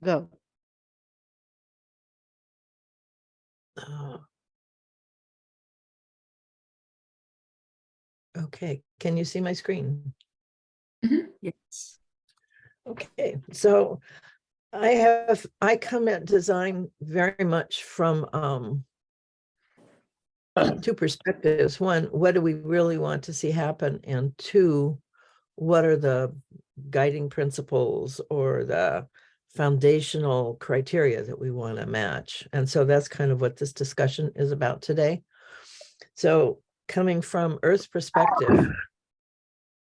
Go. Okay, can you see my screen? Yes. Okay, so I come at design very much from two perspectives. One, what do we really want to see happen? And two, what are the guiding principles or the foundational criteria that we want to match? And so that's kind of what this discussion is about today. So coming from Earth's perspective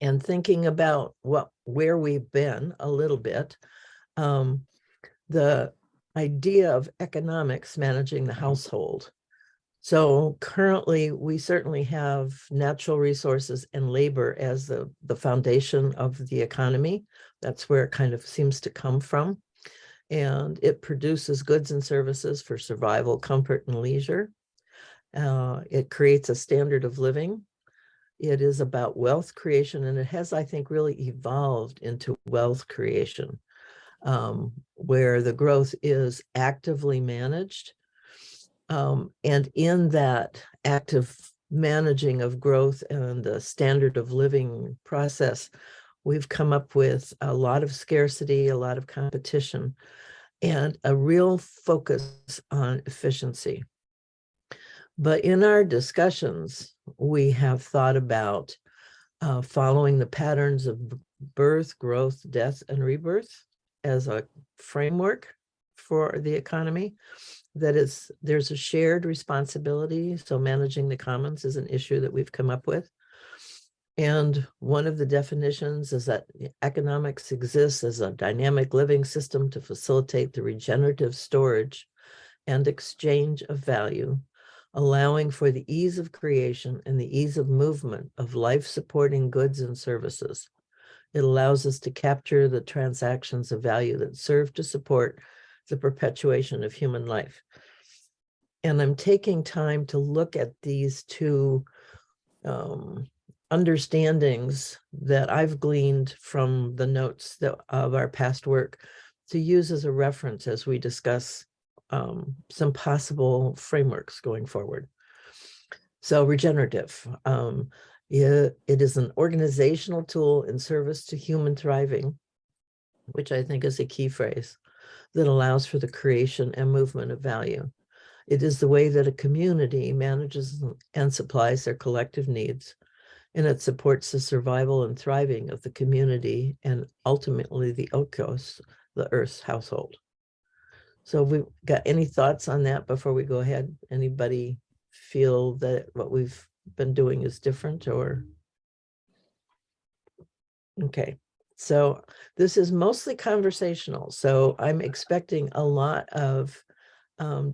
and thinking about where we've been a little bit, the idea of economics managing the household. So currently, we certainly have natural resources and labor as the foundation of the economy. That's where it kind of seems to come from. And it produces goods and services for survival, comfort, and leisure. It creates a standard of living. It is about wealth creation, and it has, I think, really evolved into wealth creation, where the growth is actively managed. And in that active managing of growth and the standard of living process, we've come up with a lot of scarcity, a lot of competition, and a real focus on efficiency. But in our discussions, we have thought about following the patterns of birth, growth, death, and rebirth as a framework for the economy. That is, there's a shared responsibility. So managing the commons is an issue that we've come up with. And one of the definitions is that economics exists as a dynamic living system to facilitate the regenerative storage and exchange of value, allowing for the ease of creation and the ease of movement of life-supporting goods and services. It allows us to capture the transactions of value that serve to support the perpetuation of human life. And I'm taking time to look at these two understandings that I've gleaned from the notes of our past work to use as a reference as we discuss some possible frameworks going forward. So regenerative, it is an organizational tool in service to human thriving, which I think is a key phrase, that allows for the creation and movement of value. It is the way that a community manages and supplies their collective needs, and it supports the survival and thriving of the community and ultimately the Oikos, the Earth's household. So we got any thoughts on that before we go ahead? Anybody feel that what we've been doing is different or? Okay, so this is mostly conversational. So I'm expecting a lot of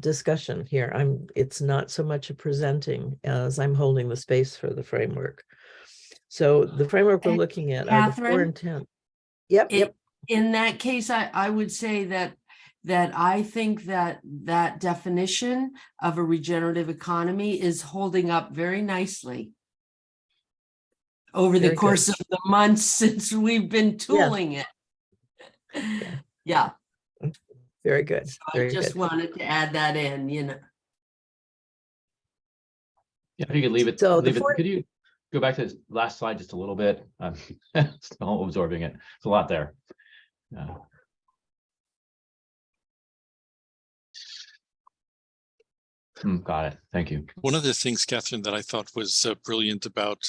discussion here. It's not so much a presenting as I'm holding the space for the framework. So the framework we're looking at are the four intent. Yep. In that case, I would say that I think that definition of a regenerative economy is holding up very nicely over the course of the months since we've been tooling it. Yeah. Very good. So I just wanted to add that in, Yeah, if you could leave it. So could you go back to the last slide just a little bit? Still absorbing it. It's a lot there. Got it. Thank you. One of the things, Catherine, that I thought was brilliant about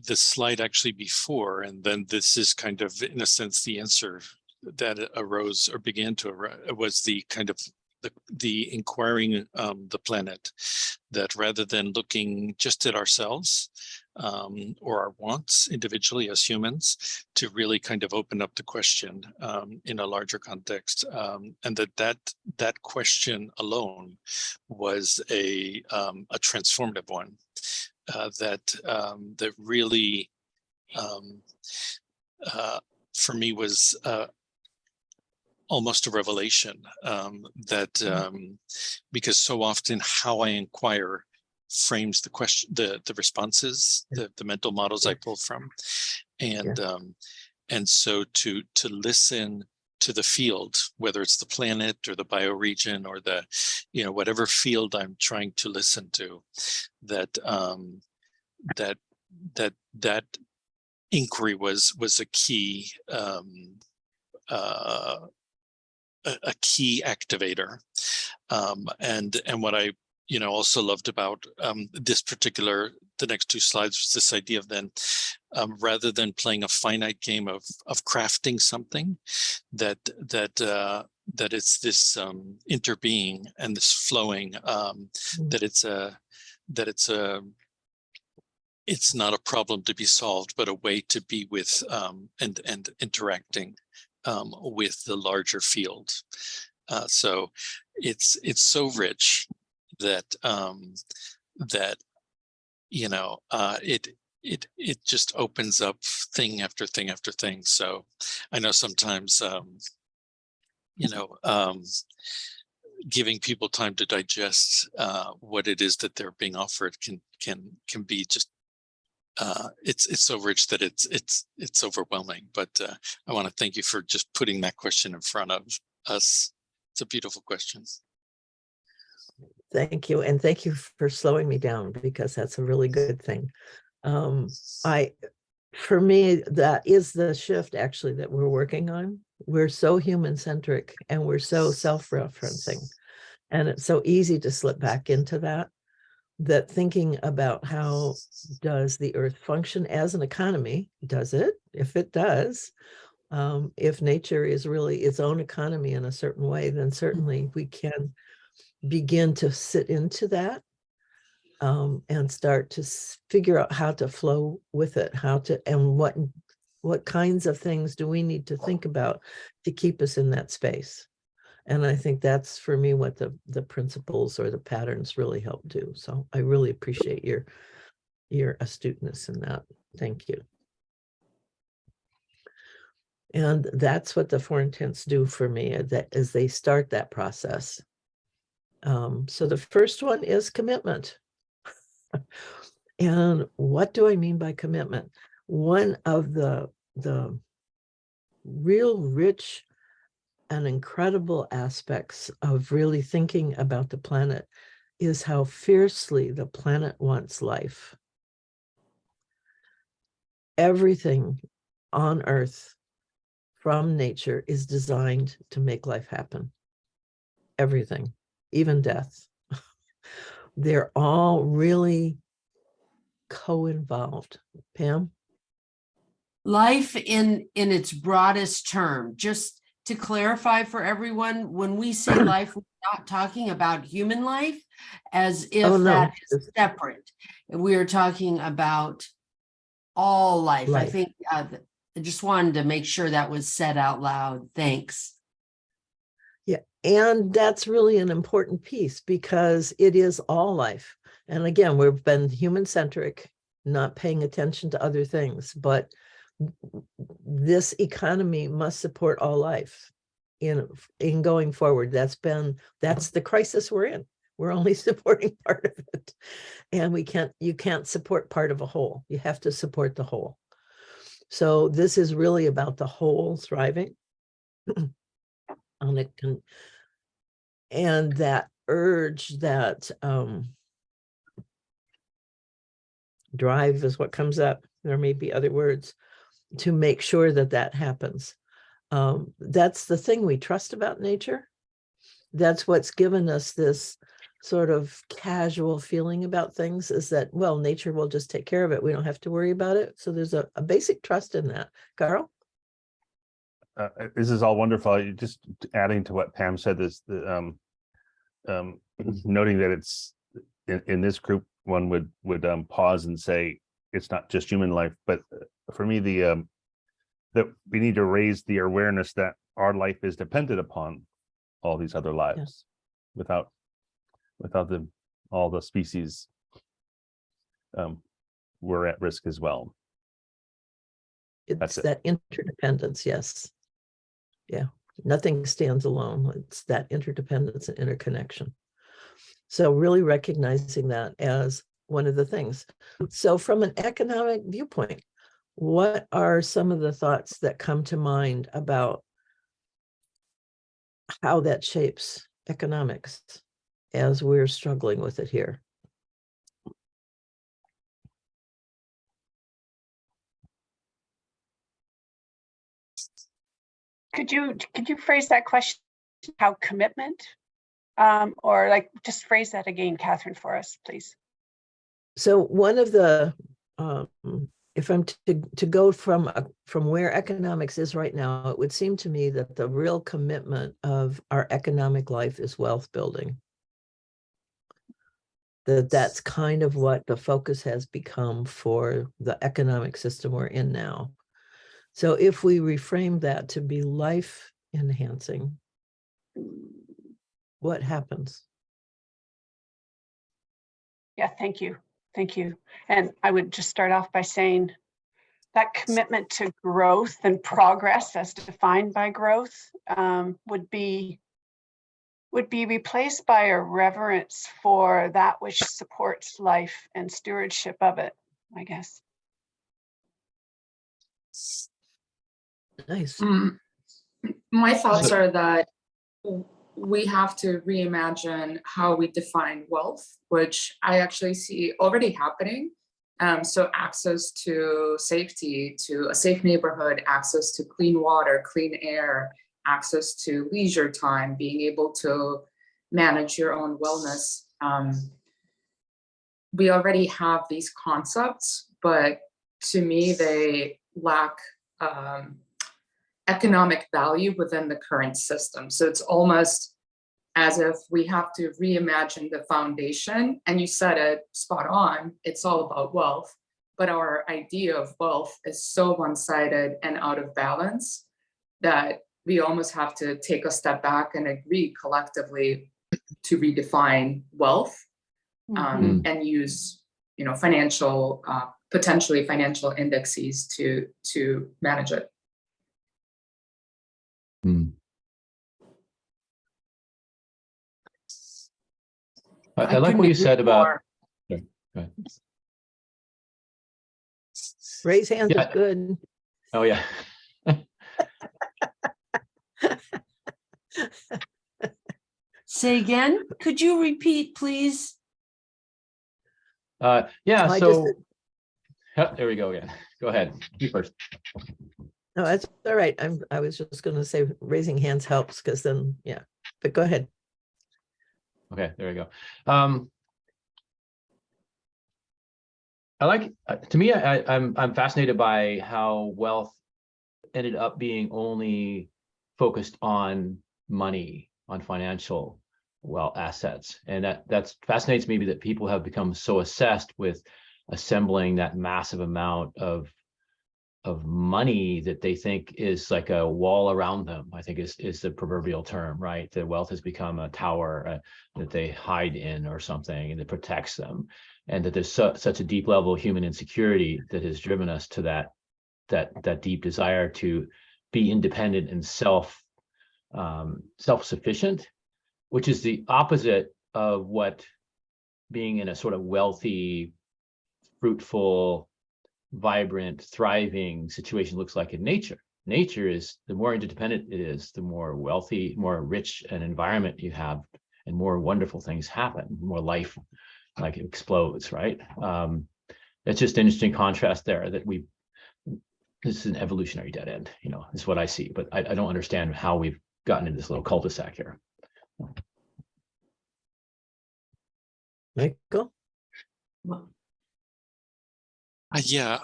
the slide actually before, and then this is kind of, in a sense, the answer that arose or began to arise, was the kind of the inquiring the planet, that rather than looking just at ourselves or our wants individually as humans, to really kind of open up the question in a larger context, and that question alone was a transformative one that really for me was almost a revelation, because so often how I inquire frames the question, the responses, the mental models I pull from, and so to listen to the field, whether it's the planet or the bioregion or the, whatever field I'm trying to listen to, that that inquiry was a key a key activator. And what I also loved about the next two slides was this idea of then, rather than playing a finite game of crafting something, that it's this interbeing and this flowing, it's not a problem to be solved, but a way to be with and interacting with the larger field. So it's so rich that it just opens up thing after thing after thing. So I know sometimes giving people time to digest what it is that they're being offered can be just it's so rich that it's overwhelming. But I want to thank you for just putting that question in front of us. It's a beautiful question. Thank you. And thank you for slowing me down, because that's a really good thing. For me, that is the shift actually that we're working on. We're so human-centric and we're so self-referencing. And it's so easy to slip back into that thinking about how does the earth function as an economy, does it? If it does, if nature is really its own economy in a certain way, then certainly we can begin to sit into that and start to figure out how to flow with it, and what kinds of things do we need to think about to keep us in that space. And I think that's, for me, what the principles or the patterns really help do. So I really appreciate your astuteness in that. Thank you. And that's what the 4 intents do for me, as they start that process. So the first one is commitment. And what do I mean by commitment? One of the real rich and incredible aspects of really thinking about the planet is how fiercely the planet wants life. Everything on Earth from nature is designed to make life happen. Everything, even death. They're all really co-involved. Pam? Life in its broadest term, just to clarify for everyone, when we say life, we're not talking about human life as if that is separate. We are talking about all life. I think I just wanted to make sure that was said out loud. Thanks. Yeah, and that's really an important piece, because it is all life. And again, we've been human-centric, not paying attention to other things, but this economy must support all life in going forward. That's the crisis we're in. We're only supporting part of it, and you can't support part of a whole. You have to support the whole. So this is really about the whole thriving and that urge, that drive is what comes up. There may be other words to make sure that happens. That's the thing we trust about nature. That's what's given us this sort of casual feeling about things, is that, well, nature will just take care of it. We don't have to worry about it. So there's a basic trust in that. Carl? This is all wonderful. Just adding to what Pam said, is noting that it's in this group, one would pause and say it's not just human life, but for me, that we need to raise the awareness that our life is dependent upon all these other lives. Yes. Without all the species, we're at risk as well. It's that interdependence. Yes. Yeah. Nothing stands alone. It's that interdependence and interconnection. So really recognizing that as one of the things. So from an economic viewpoint, what are some of the thoughts that come to mind about how that shapes economics as we're struggling with it here. Could you phrase that question? How commitment, or like just phrase that again, Catherine, for us, please. So one of the, if I'm to go from where economics is right now, it would seem to me that the real commitment of our economic life is wealth building. That's kind of what the focus has become for the economic system we're in now. So if we reframe that to be life enhancing, what happens? Yeah, thank you. Thank you. And I would just start off by saying that commitment to growth and progress as defined by growth would be replaced by a reverence for that which supports life and stewardship of it, I guess. Nice. My thoughts are that we have to reimagine how we define wealth, which I actually see already happening. So access to safety, to a safe neighborhood, access to clean water, clean air, access to leisure time, being able to manage your own wellness. We already have these concepts, but to me, they lack economic value within the current system. So it's almost as if we have to reimagine the foundation. And you said it spot on, it's all about wealth, but our idea of wealth is so one-sided and out of balance that we almost have to take a step back and agree collectively to redefine wealth and use, financial, potentially financial indexes to manage it. I like what you said about. Sorry, go ahead. Raise hands is good. Oh yeah. Say again, could you repeat, please? Yeah, so there we go again. Go ahead, you first. No, that's all right. I was just going to say raising hands helps because then, yeah, but go ahead. Okay, there we go. I like, to me, I'm fascinated by how wealth ended up being only focused on money, on financial assets, and that fascinates me that people have become so obsessed with assembling that massive amount of money that they think is like a wall around them. I think is the proverbial term, right? That wealth has become a tower that they hide in or something, and it protects them, and that there's such a deep level of human insecurity that has driven us to that deep desire to be independent and self-sufficient, which is the opposite of what being in a sort of wealthy, fruitful, vibrant, thriving situation looks like in nature. Nature is, the more interdependent it is, the more wealthy, more rich an environment you have, and more wonderful things happen, more life like it explodes, right? It's just an interesting contrast there that this is an evolutionary dead end, is what I see, but I don't understand how we've gotten into this little cul-de-sac here. Michael? Yeah,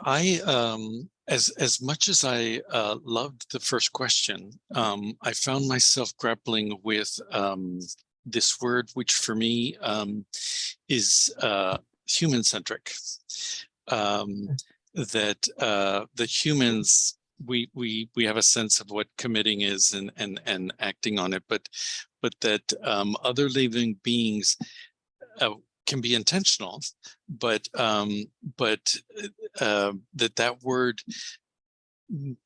as much as I loved the first question, I found myself grappling with this word, which for me is human-centric. That humans, we have a sense of what committing is and acting on it, but that other living beings can be intentional, but that word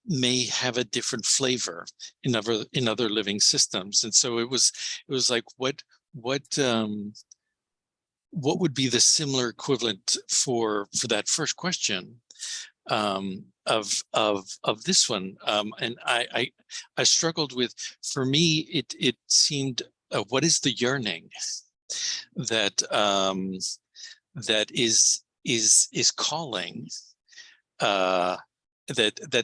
may have a different flavor in other living systems. And so it was like what would be the similar equivalent for that first question? of this one. And I struggled with, for me, it seemed, what is the yearning that that is calling that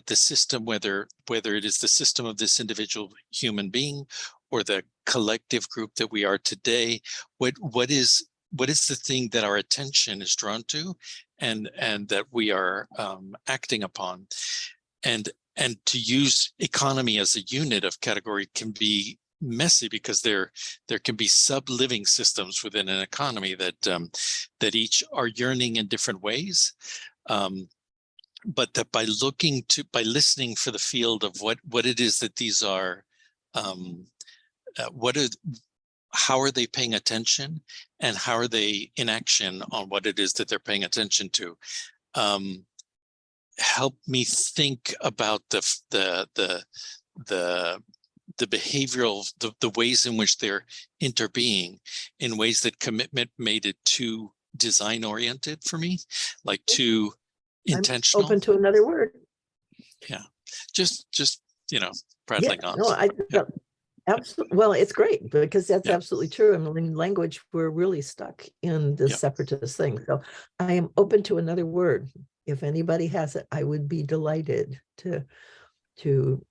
the system, whether it is the system of this individual human being or the collective group that we are today, what is the thing that our attention is drawn to, and that we are acting upon, and to use economy as a unit of category can be messy, because there can be sub-living systems within an economy that each are yearning in different ways. But that by listening for the field of what it is that these are, how are they paying attention, and how are they in action on what it is that they're paying attention to, help me think about the behavioral, the ways in which they're interbeing, in ways that commitment made it too design oriented for me, like too intentional. I'm open to another word. Yeah, just prattling on. No, absolutely. Well, it's great, because that's absolutely true. I mean, in language, we're really stuck in this separatist thing. So I am open to another word. If anybody has it, I would be delighted to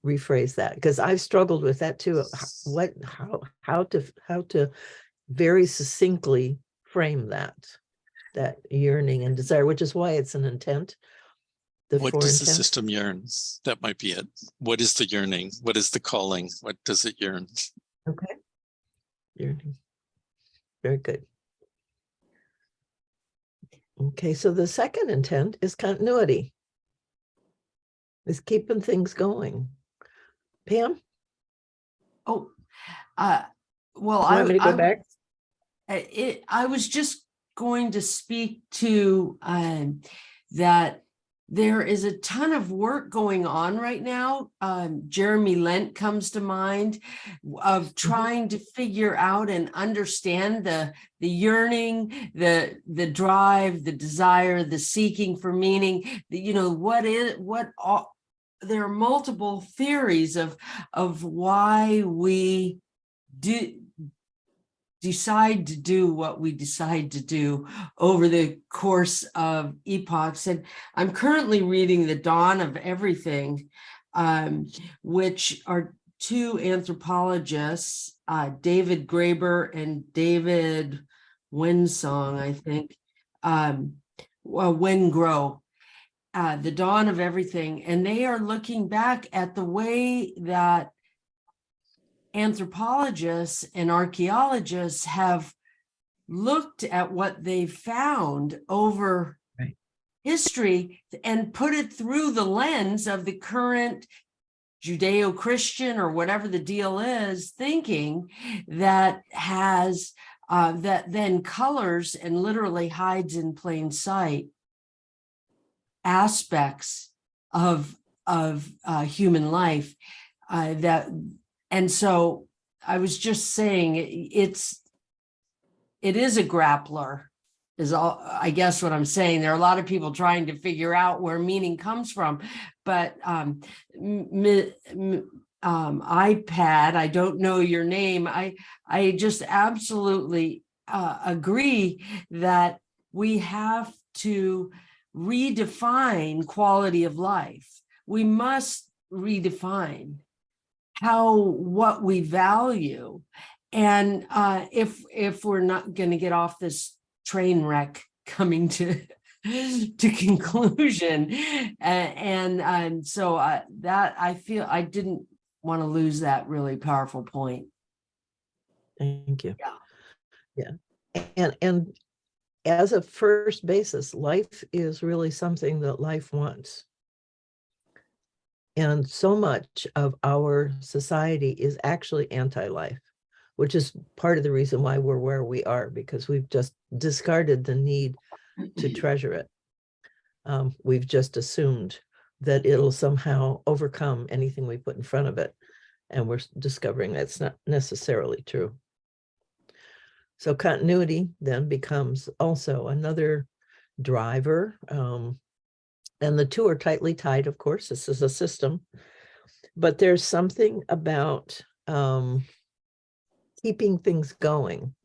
rephrase that, because I've struggled with that too. How to very succinctly frame that yearning and desire, which is why it's an intent. What does the system yearn? That might be it. What is the yearning? What is the calling? What does it yearn? Okay. Yearning. Very good. Okay, so the second intent is continuity. Is keeping things going. Pam? Oh, well, You want me to go back? I was just going to speak to that there is a ton of work going on right now. Jeremy Lent comes to mind, of trying to figure out and understand the yearning, the drive, the desire, the seeking for meaning. There are multiple theories of why we decide to do what we decide to do over the course of epochs. And I'm currently reading The Dawn of Everything, which are two anthropologists, David Graeber and David Winsong, I think, Wengrow, The Dawn of Everything. And they are looking back at the way that anthropologists and archaeologists have looked at what they've found over history and put it through the lens of the current Judeo-Christian, or whatever the deal is, thinking that has that then colors and literally hides in plain sight aspects of human life and so I was just saying it is a grappler, is all, I guess what I'm saying. There are a lot of people trying to figure out where meaning comes from, but iPad, I don't know your name. I just absolutely agree that we have to redefine quality of life. We must redefine what we value, and if we're not going to get off this train wreck coming to conclusion, and so that I feel I didn't want to lose that really powerful point. Thank you. And as a first basis, life is really something that life wants. And so much of our society is actually anti-life, which is part of the reason why we're where we are, because we've just discarded the need to treasure it. We've just assumed that it'll somehow overcome anything we put in front of it. And we're discovering that's not necessarily true. So continuity then becomes also another driver. And the two are tightly tied, of course. This is a system. But there's something about keeping things going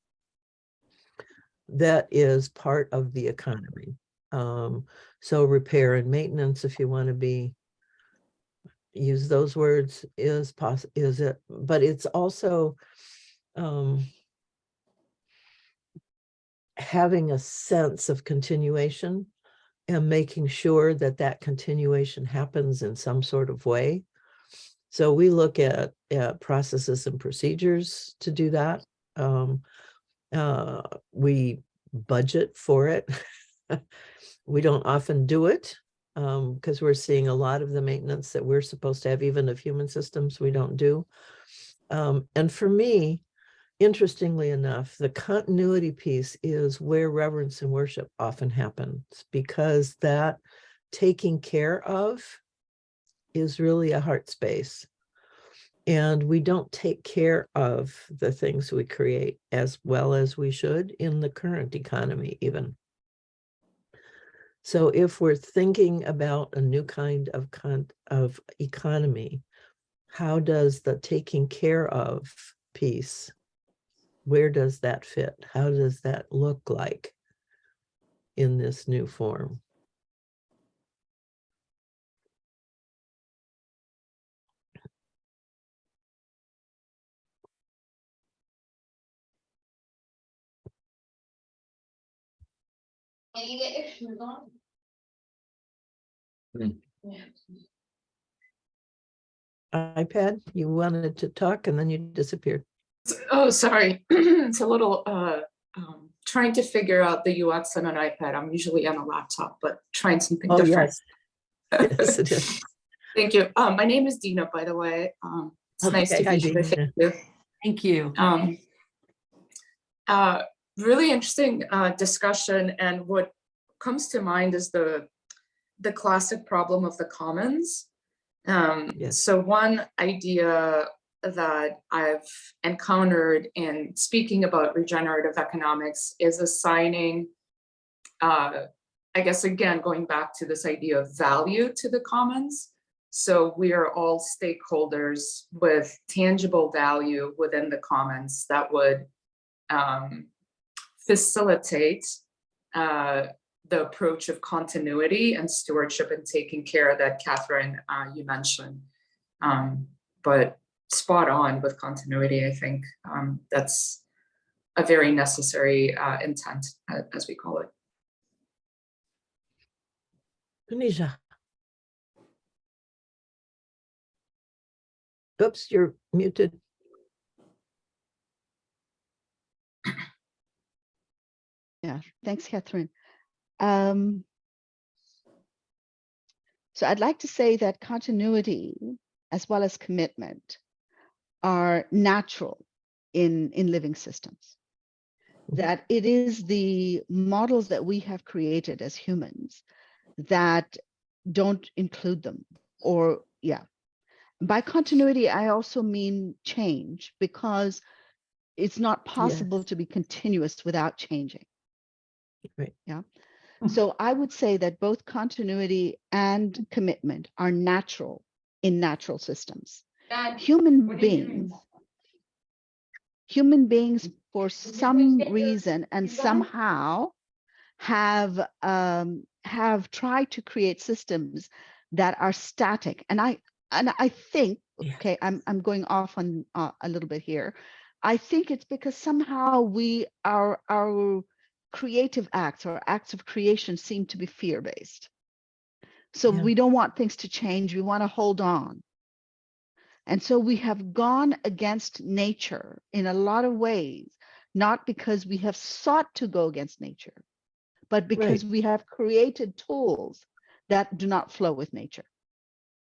that is part of the economy. So repair and maintenance, if you want to use those words, is it, but it's also having a sense of continuation and making sure that that continuation happens in some sort of way. So we look at processes and procedures to do that. We budget for it. We don't often do it because we're seeing a lot of the maintenance that we're supposed to have, even of human systems, we don't do. And for me, interestingly enough, the continuity piece is where reverence and worship often happens, because that taking care of is really a heart space. And we don't take care of the things we create as well as we should in the current economy even. So if we're thinking about a new kind of economy, how does the taking care of piece, where does that fit? How does that look like in this new form? iPad, you wanted to talk and then you disappeared. Oh, sorry. It's a little trying to figure out the UX on an iPad. I'm usually on a laptop, but trying something different. Yes. Yes, it is. Thank you. My name is Dina, by the way. It's nice to hi, meet you. Dina. Thank you. Thank you. Really interesting discussion, and what comes to mind is the classic problem of the commons. Yes. So one idea that I've encountered in speaking about regenerative economics is assigning, I guess, again, going back to this idea of value to the commons. So we are all stakeholders with tangible value within the commons that would facilitate the approach of continuity and stewardship and taking care that Catherine, you mentioned. But spot on with continuity, I think that's a very necessary intent, as we call it. Tunisia. Oops, you're muted. Yeah, thanks, Catherine. So I'd like to say that continuity as well as commitment are natural in living systems. That it is the models that we have created as humans that don't include them, or yeah. By continuity, I also mean change, because it's not possible to be continuous without changing. Right. Yeah. So I would say that both continuity and commitment are natural in natural systems. Human beings, for some reason and somehow, have tried to create systems that are static. And I think, okay, I'm going off on a little bit here. I think it's because somehow our creative acts or acts of creation seem to be fear-based. So we don't want things to change. We want to hold on. And so we have gone against nature in a lot of ways, not because we have sought to go against nature, but because we have created tools that do not flow with nature.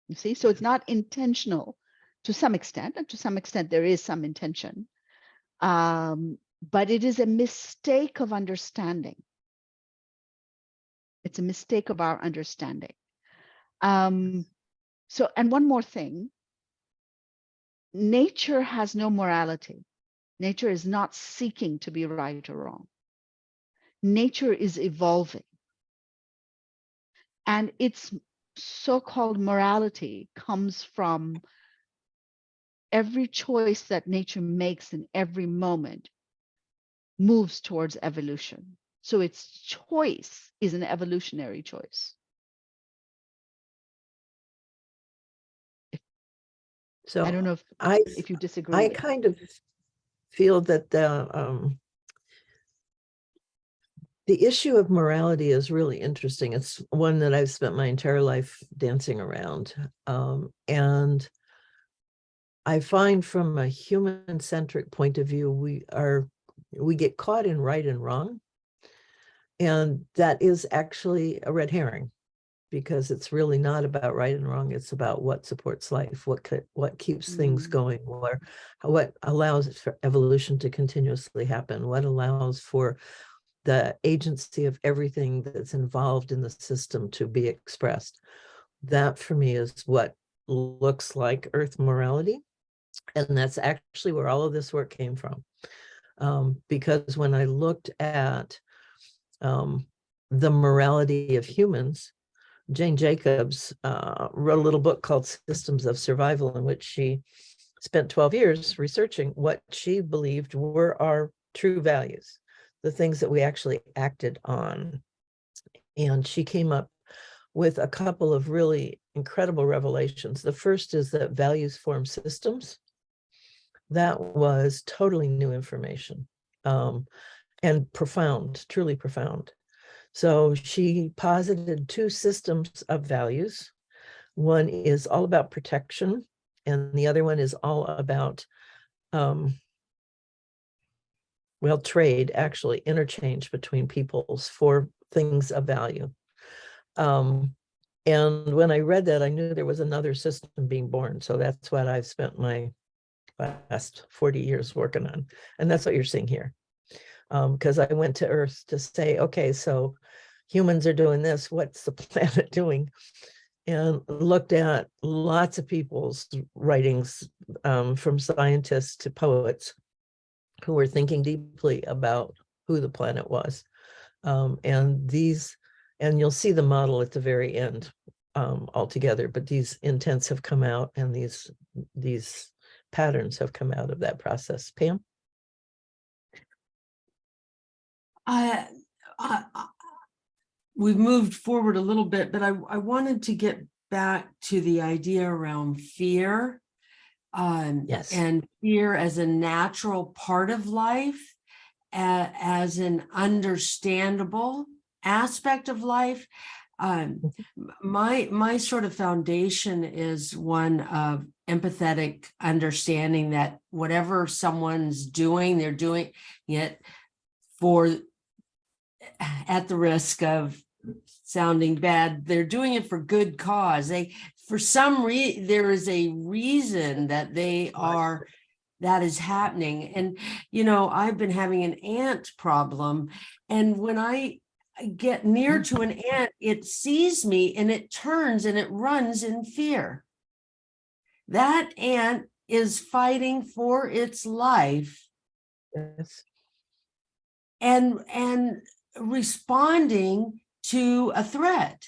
You see, so it's not intentional to some extent, and to some extent there is some intention, but it is a mistake of understanding. It's a mistake of our understanding. So, and one more thing, nature has no morality. Nature is not seeking to be right or wrong. Nature is evolving. And its so-called morality comes from every choice that nature makes in every moment moves towards evolution. So its choice is an evolutionary choice. So I don't know I if you disagree. I with kind of feel that the issue of morality is really interesting. It's one that I've spent my entire life dancing around. And I find from a human-centric point of view, we get caught in right and wrong. And that is actually a red herring, because it's really not about right and wrong. It's about what supports life, what keeps things going, or what allows for evolution to continuously happen, what allows for the agency of everything that's involved in the system to be expressed. That for me is what looks like Earth morality. And that's actually where all of this work came from. Because when I looked at the morality of humans, Jane Jacobs wrote a little book called Systems of Survival, in which she spent 12 years researching what she believed were our true values, the things that we actually acted on. And she came up with a couple of really incredible revelations. The first is that values form systems. That was totally new information, and profound, truly profound. So she posited two systems of values. One is all about protection, and the other one is all about, well, trade, actually, interchange between peoples for things of value. And when I read that, I knew there was another system being born. So that's what I've spent my last 40 years working on. And that's what you're seeing here. Because I went to Earth to say, okay, so humans are doing this, what's the planet doing? And looked at lots of people's writings, from scientists to poets, who were thinking deeply about who the planet was. And you'll see the model at the very end altogether, but these intents have come out, and these patterns have come out of that process. Pam? We've moved forward a little bit, but I wanted to get back to the idea around fear. Yes. And fear as a natural part of life, as an understandable aspect of life. My sort of foundation is one of empathetic understanding that whatever someone's doing, they're doing it at the risk of sounding bad, they're doing it for good cause. For some reason, there is a reason that that is happening. And, I've been having an ant problem. And when I get near to an ant, it sees me and it turns and it runs in fear. That ant is fighting for its life. Yes. And responding to a threat.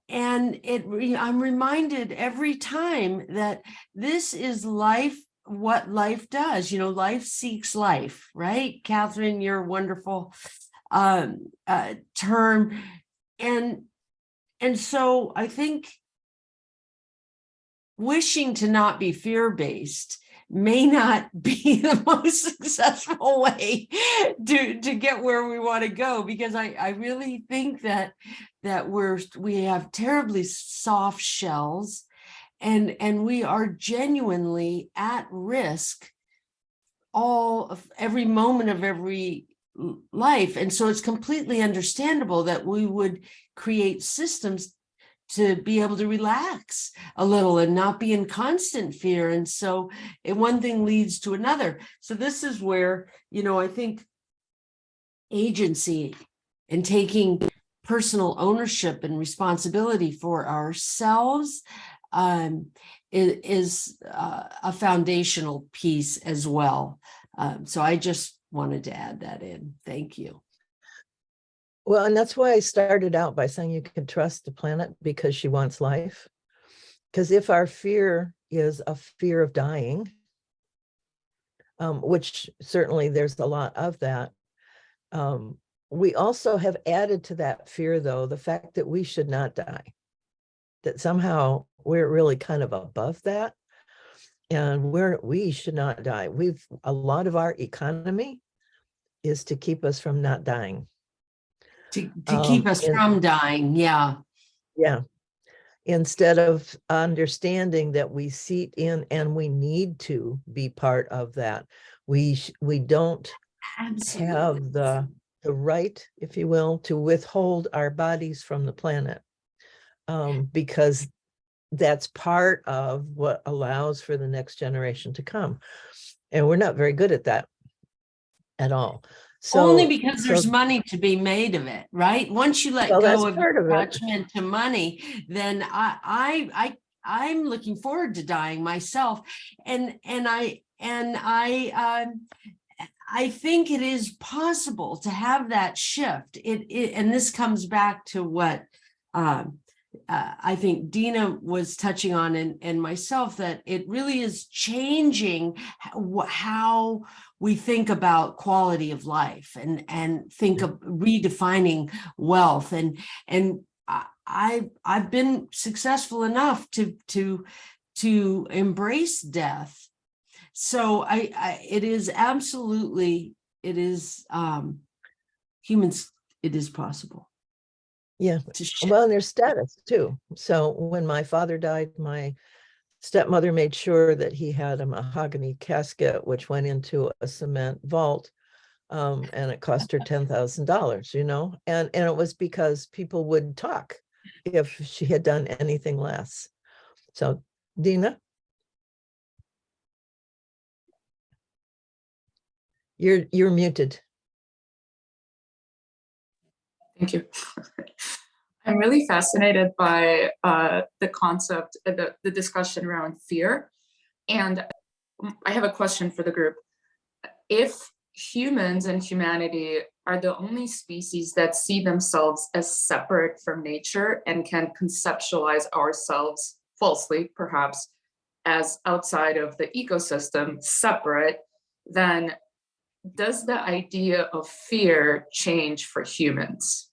And I'm reminded every time that this is life, what life does. Life seeks life, right? Catherine, your wonderful term. And so I think wishing to not be fear-based may not be the most successful way to get where we want to go, because I really think that we have terribly soft shells, and we are genuinely at risk every moment of every life. And so it's completely understandable that we would create systems to be able to relax a little and not be in constant fear. And so one thing leads to another. So this is where, I think agency and taking personal ownership and responsibility for ourselves is a foundational piece as well. So I just wanted to add that in. Thank you. Well, and that's why I started out by saying you can trust the planet because she wants life. Because if our fear is a fear of dying, which certainly there's a lot of that, we also have added to that fear, though, the fact that we should not die, that somehow we're really kind of above that. And we should not die. A lot of our economy is to keep us from not dying. To keep us from dying. Yeah. Yeah. Instead of understanding that we seat in and we need to be part of that. We don't Absolutely. have the right, if you will, to withhold our bodies from the planet. Because that's part of what allows for the next generation to come. And we're not very good at that at all. So only because there's money to be made of it, right? Once you let go of attachment to money, then I'm looking forward to dying myself. And I think it is possible to have that shift. And this comes back to what I think Dina was touching on, and myself, that it really is changing how we think about quality of life and think of redefining wealth. And I've been successful enough to embrace death. So it is absolutely, it is humans, it is possible. Yeah, well, and there's status too. So when my father died, my stepmother made sure that he had a mahogany casket, which went into a cement vault, and it cost her $10,000, you know, and it was because people would talk if she had done anything less. So, Dina, you're muted. Thank you. I'm really fascinated by the concept, the discussion around fear. And I have a question for the group. If humans and humanity are the only species that see themselves as separate from nature and can conceptualize ourselves falsely, perhaps, as outside of the ecosystem, separate, then does the idea of fear change for humans?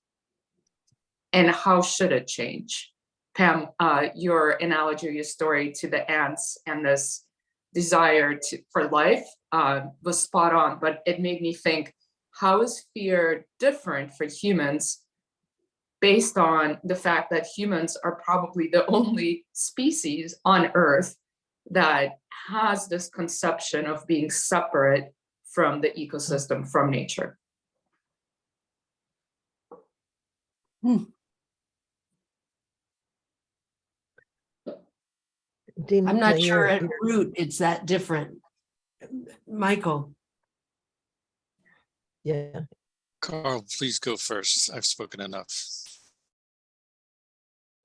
And how should it change? Pam, your analogy, your story to the ants and this desire for life was spot on, but it made me think, how is fear different for humans based on the fact that humans are probably the only species on Earth that has this conception of being separate from the ecosystem, from nature? Dina, I'm not sure at root it's that different. Michael. Yeah. Carl, please go first. I've spoken enough.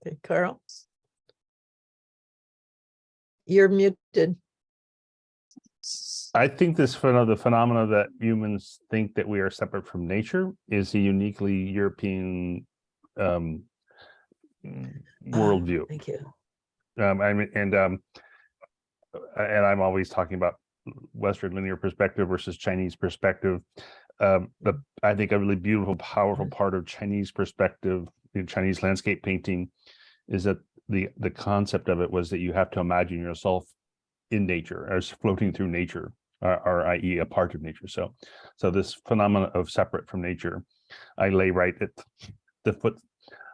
Okay, Carl, you're muted. I think the phenomena that humans think that we are separate from nature is a uniquely European worldview. Thank you. And I'm always talking about Western linear perspective versus Chinese perspective. I think a really beautiful, powerful part of Chinese perspective in Chinese landscape painting is that the concept of it was that you have to imagine yourself in nature, as floating through nature, or i.e. a part of nature. So this phenomena of separate from nature, I lay right at the foot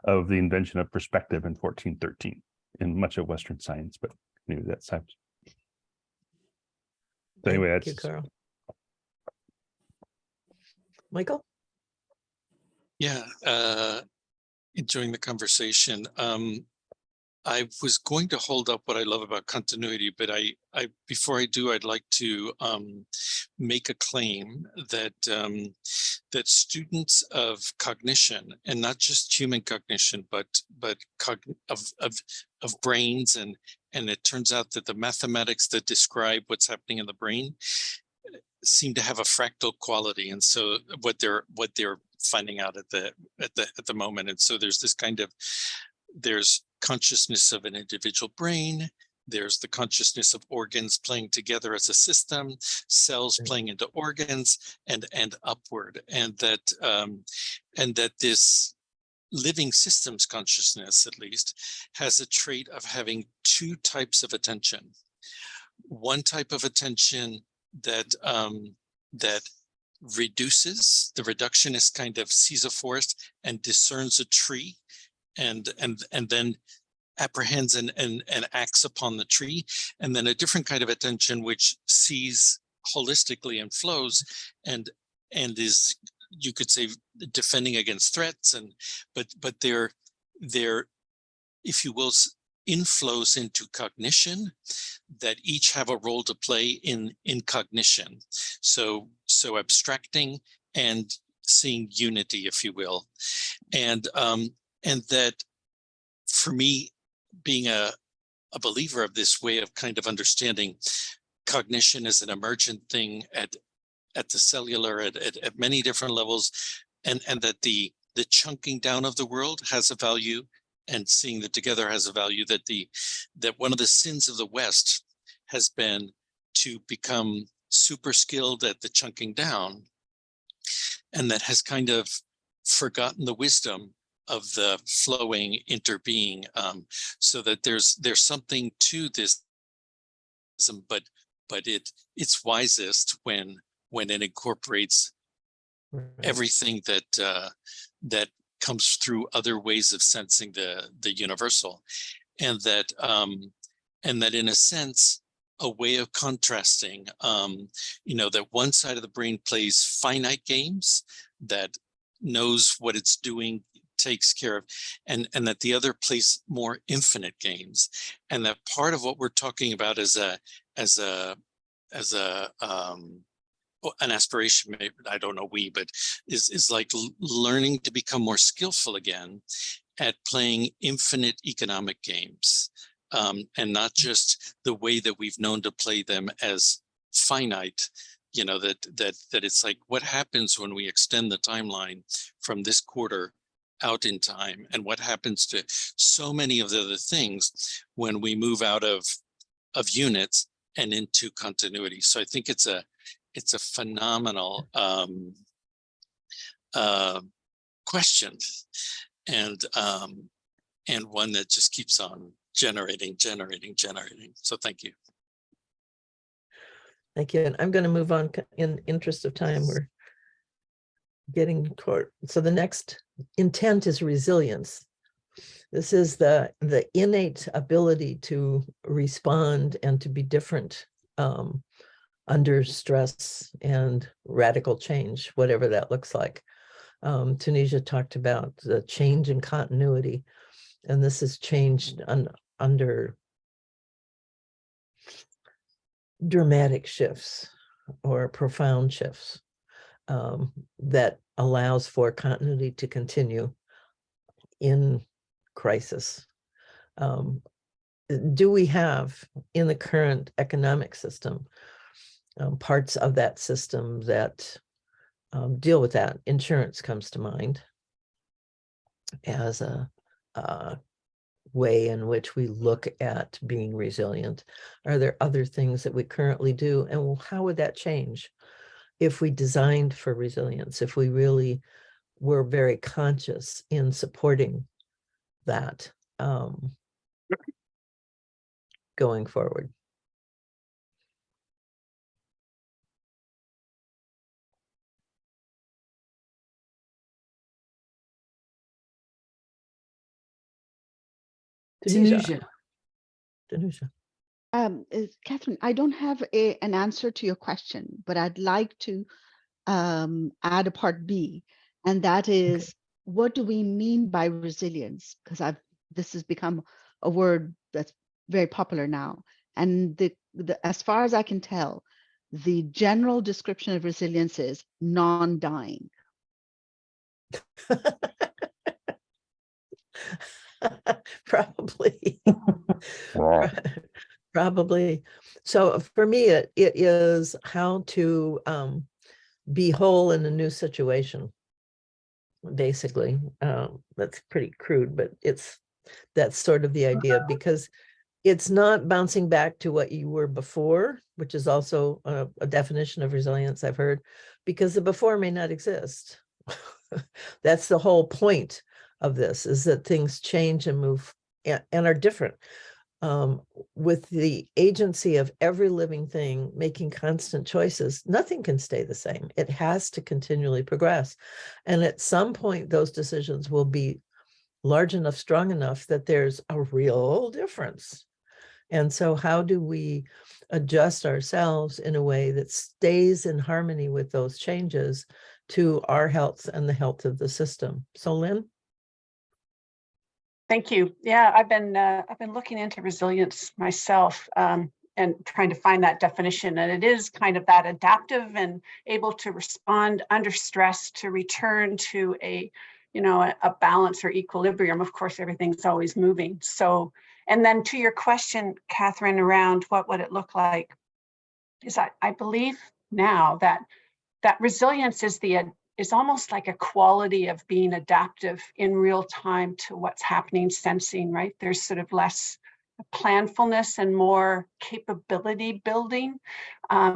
of the invention of perspective in 1413 in much of Western science, but maybe that's time. So anyway, Thank you, Carl. Michael? Yeah, enjoying the conversation. I was going to hold up what I love about continuity, but I before I do, I'd like to make a claim that that students of cognition, and not just human cognition, but of brains, and it turns out that the mathematics that describe what's happening in the brain seem to have a fractal quality, and so what they're finding out at the moment. And so there's this kind of, there's consciousness of an individual brain, there's the consciousness of organs playing together as a system, cells playing into organs, and upward, and that this living systems consciousness, at least, has a trait of having two types of attention. One type of attention that reduces, the reductionist kind of sees a forest and discerns a tree, and then apprehends and acts upon the tree, and then a different kind of attention which sees holistically and flows and is, you could say, defending against threats, but they're, if you will, inflows into cognition that each have a role to play in cognition. So abstracting and seeing unity, if you will, and that, for me, being a believer of this way of kind of understanding cognition as an emergent thing at the cellular, at many different levels, and that the chunking down of the world has a value, and seeing that together has a value, that one of the sins of the West has been to become super skilled at the chunking down, and that has kind of forgotten the wisdom of the flowing interbeing, so that there's something to this, but it's wisest when it incorporates everything that comes through other ways of sensing the universal, and that in a sense, a way of contrasting, that one side of the brain plays finite games, that knows what it's doing, takes care of, and that the other plays more infinite games, and that part of what we're talking about as an aspiration, maybe, I don't know, but is like learning to become more skillful again at playing infinite economic games, and not just the way that we've known to play them as finite. That it's like, what happens when we extend the timeline from this quarter out in time, and what happens to so many of the other things when we move out of units and into continuity. So I think it's a phenomenal question, and one that just keeps on generating. So thank you. Thank you. And I'm going to move on in interest of time. We're getting toward, so the next intent is resilience. This is the innate ability to respond and to be different under stress and radical change, whatever that looks like. Tunisia talked about the change in continuity, and this is changed under dramatic shifts or profound shifts that allows for continuity to continue in crisis. Do we have in the current economic system parts of that system that deal with that? Insurance comes to mind as a way in which we look at being resilient. Are there other things that we currently do? And how would that change if we designed for resilience, if we really were very conscious in supporting that going forward? Tunisia. Catherine, I don't have an answer to your question, but I'd like to add a part B, and that is, okay, what do we mean by resilience? Because this has become a word that's very popular now, and as far as I can tell, the general description of resilience is non-dying. Probably. Probably. So for me, it is how to be whole in a new situation. Basically, that's pretty crude, but that's sort of the idea, because it's not bouncing back to what you were before, which is also a definition of resilience I've heard, because the before may not exist. That's the whole point of this, is that things change and move and are different. With the agency of every living thing making constant choices, nothing can stay the same. It has to continually progress. And at some point, those decisions will be large enough, strong enough that there's a real difference. And so how do we adjust ourselves in a way that stays in harmony with those changes to our health and the health of the system? So Lynn? Thank you. Yeah, I've been looking into resilience myself, and trying to find that definition. And it is kind of that adaptive and able to respond under stress, to return to a balance or equilibrium. Of course, everything's always moving. So, and then to your question, Catherine, around what would it look like, is I believe now that resilience is almost like a quality of being adaptive in real time to what's happening, sensing, right? There's sort of less planfulness and more capability building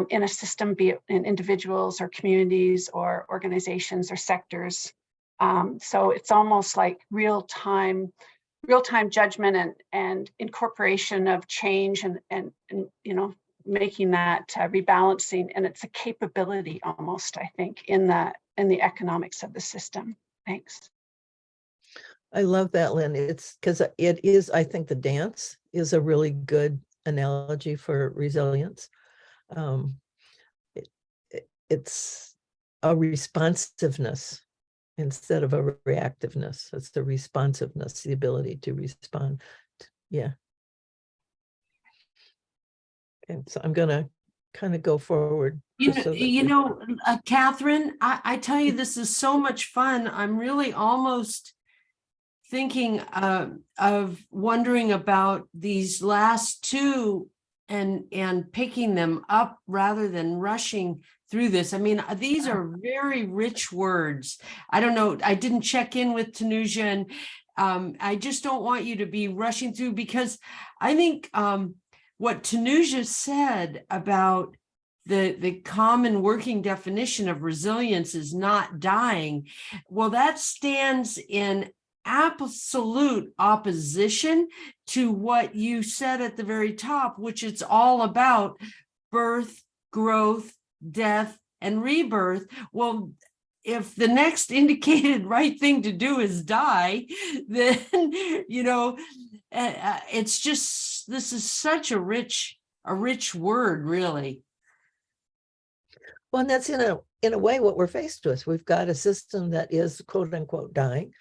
in a system, be it in individuals or communities or organizations or sectors. So it's almost like real-time judgment and incorporation of change and making that rebalancing, and it's a capability almost, I think, in the economics of the system. Thanks. I love that, Lynn. It's because it is, I think the dance is a really good analogy for resilience. It's a responsiveness instead of a reactiveness. It's the responsiveness, the ability to respond. Yeah. And so I'm going to kind of go forward. Catherine, I tell you, this is so much fun. I'm really almost thinking of wondering about these last two and picking them up rather than rushing through this. I mean, these are very rich words. I don't know. I didn't check in with Tanuja, and I just don't want you to be rushing through, because I think what Tanuja said about the common working definition of resilience is not dying. Well, that stands in absolute opposition to what you said at the very top, which it's all about birth, growth, death, and rebirth. Well, if the next indicated right thing to do is die, then, it's just, this is such a rich word, really. Well, and that's in a way what we're faced with. We've got a system that is quote unquote dying,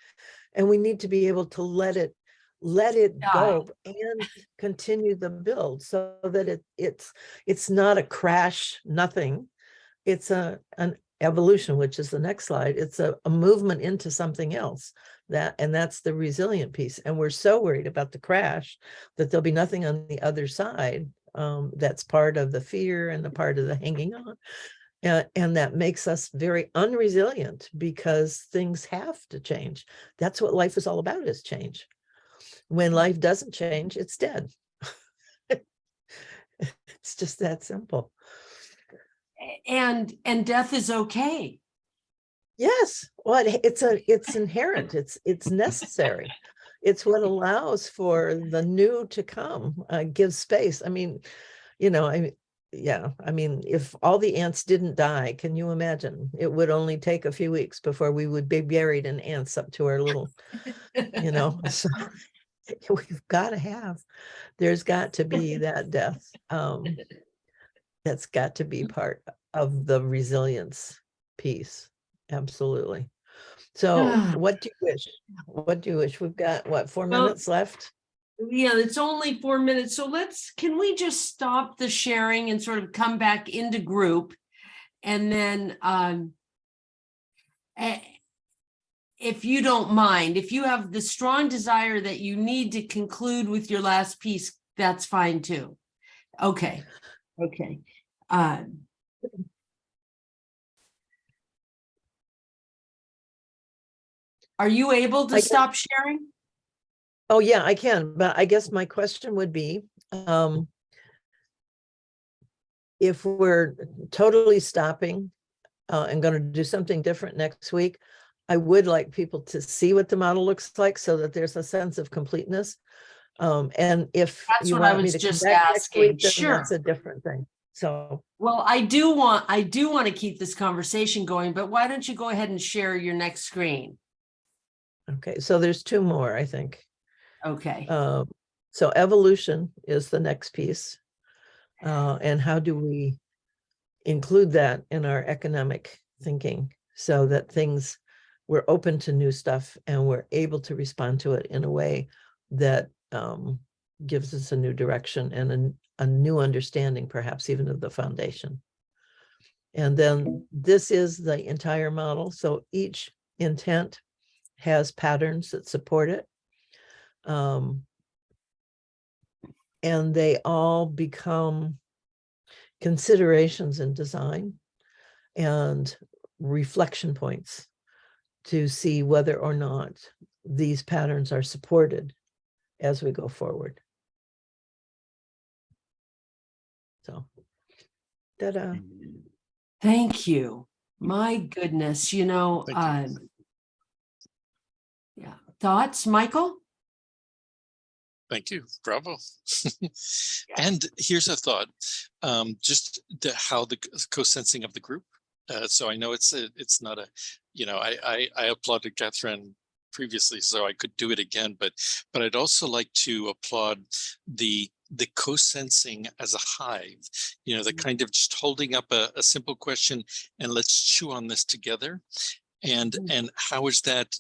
and we need to be able to let it go and continue the build, so that it's not a crash, nothing. It's an evolution, which is the next slide. It's a movement into something else, and that's the resilient piece. And we're so worried about the crash that there'll be nothing on the other side. That's part of the fear and the part of the hanging on. And that makes us very unresilient, because things have to change. That's what life is all about, is change. When life doesn't change, it's dead. It's just that simple. And death is okay. Yes. Well, it's inherent. It's necessary. It's what allows for the new to come, gives space. I mean, if all the ants didn't die, can you imagine? It would only take a few weeks before we would be buried in ants up to our little, so there's got to be that death. That's got to be part of the resilience piece. Absolutely. So what do you wish? We've got 4 minutes left? Yeah, it's only 4 minutes. So can we just stop the sharing and sort of come back into group? And then if you don't mind, if you have the strong desire that you need to conclude with your last piece, that's fine too. Okay, okay. Are you able to I can- stop sharing? Oh, yeah, I can, but I guess my question would be, if we're totally stopping and going to do something different next week, I would like people to see what the model looks like so that there's a sense of completeness. And if That's you what I want me was to come just back next asking. week, then Sure. that's a different thing. So, Well, I do want to keep this conversation going, but why don't you go ahead and share your next screen? okay, so there's two more, I think. Okay. So evolution is the next piece. And how do we include that in our economic thinking so that we're open to new stuff and we're able to respond to it in a way that gives us a new direction and a new understanding, perhaps even of the foundation. And then this is the entire model. So each intent has patterns that support it. And they all become considerations in design and reflection points to see whether or not these patterns are supported as we go forward. So, ta-da. Thank you. My goodness, Thank you. yeah. Thoughts, Michael? Thank you. Bravo. And here's a thought, just how the co-sensing of the group. So I know it's not a, I applauded Catherine previously, so I could do it again, but I'd also like to applaud the co-sensing as a hive, the kind of just holding up a simple question and let's chew on this together. And how is that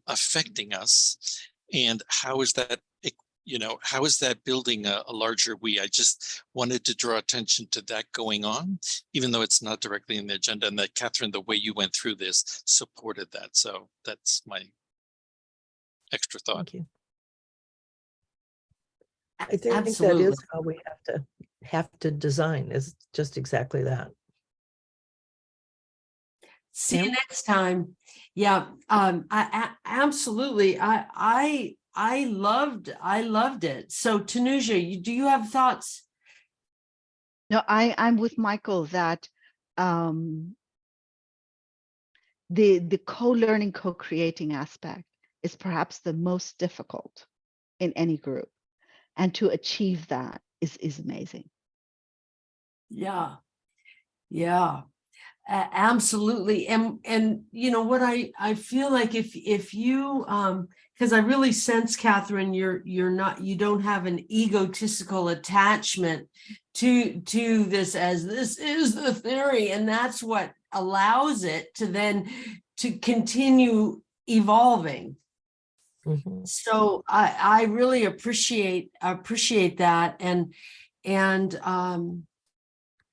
affecting us? And how is that, how is that building a larger we? I just wanted to draw attention to that going on, even though it's not directly in the agenda, and that Catherine, the way you went through this supported that. So that's my extra thought. Thank you. I think Absolutely. that is how we have to design, is just exactly that. See you Pam? next time. Yeah, absolutely. I loved it. So Tanuja, do you have thoughts? No, I'm with Michael that the co-learning, co-creating aspect is perhaps the most difficult in any group. And to achieve that is amazing. Yeah. Yeah. Absolutely. And what I feel like if you because I really sense, Catherine, you don't have an egotistical attachment to this as this is the theory, and that's what allows it to then to continue evolving. Mm-hmm. So I really appreciate that, and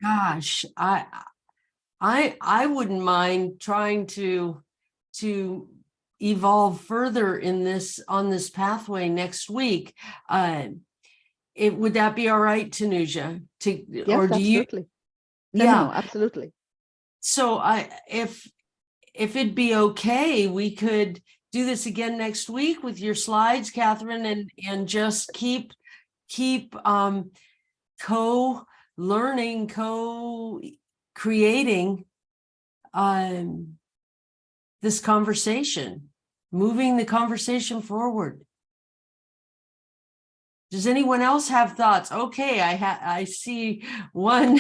gosh, I wouldn't mind trying to evolve further on this pathway next week. Would that be all right, Tanuja? Yes, or do absolutely. you? No, absolutely. So if it'd be okay, we could do this again next week with your slides, Catherine, and just keep co-learning, co-creating this conversation, moving the conversation forward. Does anyone else have thoughts? Okay, I see one.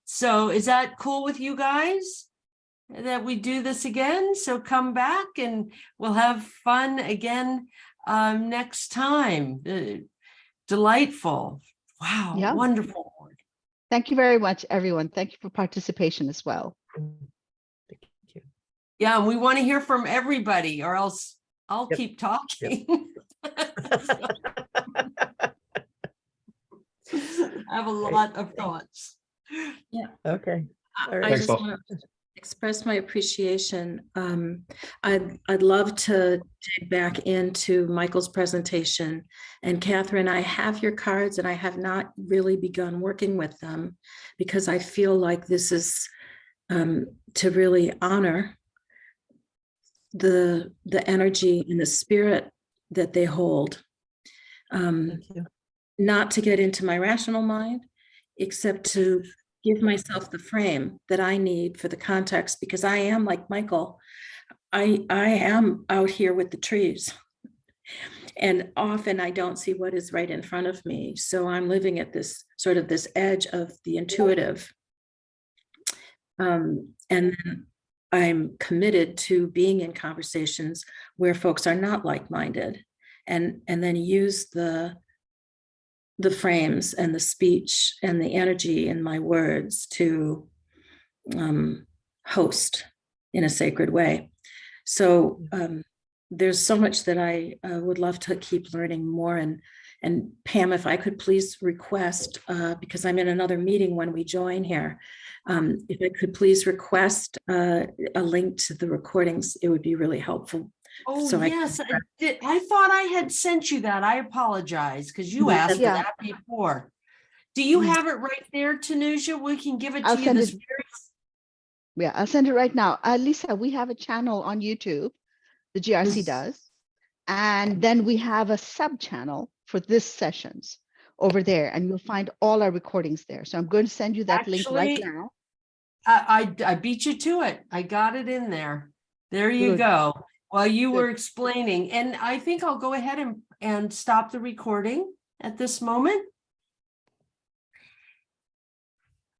So is that cool with you guys that we do this again? So come back and we'll have fun again next time. Delightful. Wow, Yeah. wonderful. Thank you very much, everyone. Thank you for participation as well. Thank you. Yeah, and we want to hear from everybody, or else I'll Yep. keep talking. I have a lot of thoughts. Yeah. Okay. All I right. Thanks, just Paul. want to express my appreciation. I'd love to dig back into Michael's presentation. And Catherine, I have your cards and I have not really begun working with them because I feel like this is to really honor the energy and the spirit that they hold. Thank you. Not to get into my rational mind, except to give myself the frame that I need for the context, because I am like Michael. I am out here with the trees. And often I don't see what is right in front of me. So I'm living at this sort of this edge of the intuitive. And then I'm committed to being in conversations where folks are not like-minded, and then use the frames and the speech and the energy in my words to host in a sacred way. So there's so much that I would love to keep learning more. And Pam, if I could please request, because I'm in another meeting when we join here, if I could please request a link to the recordings, it would be really helpful. Oh, So yes, I did. I thought I had sent you that. I apologize because you asked for Yeah. that before. Do you have it right there, Tanuja? We can give it to I'll you send this it. very. Yeah, I'll send it right now. Lisa, we have a channel on YouTube, the GRC does. And then we have a sub channel for this sessions over there, and you'll find all our recordings there. So I'm going to send you that link right Actually, now. I beat you to it. I got it in there. There you Good. go. While you Good. were explaining, and I think I'll go ahead and stop the recording at this moment.